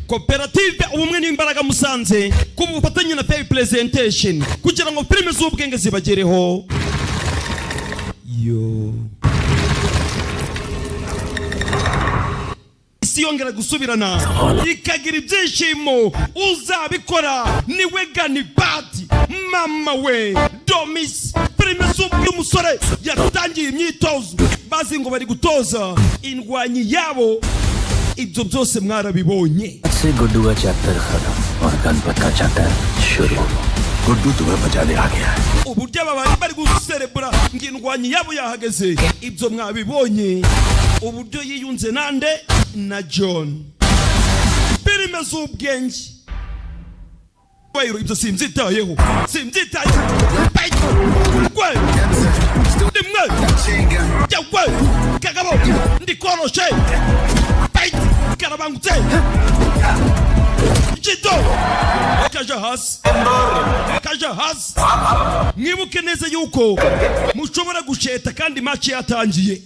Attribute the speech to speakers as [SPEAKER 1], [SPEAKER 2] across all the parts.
[SPEAKER 1] Koperative ubumwe n'imbaraga Musanze ku bufatanye na Fair Presentation kugira ngo filime z'ubwenge zibagereho. Yo yongera gusubirana ikagira ibyishimo uzabikora niwe Gani Party mama we Domis filime z'umusore yatangiye imyitozo bazi ngo bari gutoza indwanyi yabo. ibyo byose mwarabibonye.
[SPEAKER 2] से गुड्डू का चैप्टर खत्म और गणपत का चैप्टर शुरू. गुड्डू तुम्हें बचाने आ गया है.
[SPEAKER 1] uburyo ababari bari guserebura ngindwanyi yabo yahageze ibyo mwabibonye. uburyo yiyunze nande na John filime z'ubwenge bayiro ibyo simbyitayeho gwe ndimwe yawe kagabo ndikoroshe karabangutse Jido kaja hasi mwibuke neza yuko mushobora gusheta kandi match yatangiye.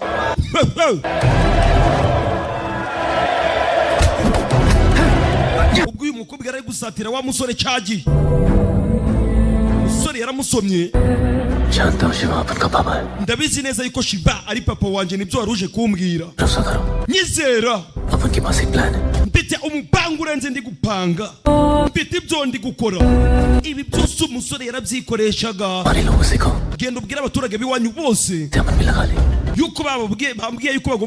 [SPEAKER 1] ubwo uyu mukobwa ari gusatira wa musore cyagiye musore yaramusomye.
[SPEAKER 2] जानता हूँ शिवा अपन का पापा है.
[SPEAKER 1] ndabizi neza yuko Shiva ari papa wanje nibyo waruje kumbwira.
[SPEAKER 2] भरोसा करो.
[SPEAKER 1] nyizera
[SPEAKER 2] अपन के पास एक प्लान है.
[SPEAKER 1] mfite umupango urenze ndi gupanga. mfite ibyo ndi gukora. ibi byose umusore yarabyikoreshaga.
[SPEAKER 2] हमारे लोगों से कहो.
[SPEAKER 1] genda ubwira abaturage biwanyu bose
[SPEAKER 2] मन में लगा ले.
[SPEAKER 1] yuko bambwiye yuko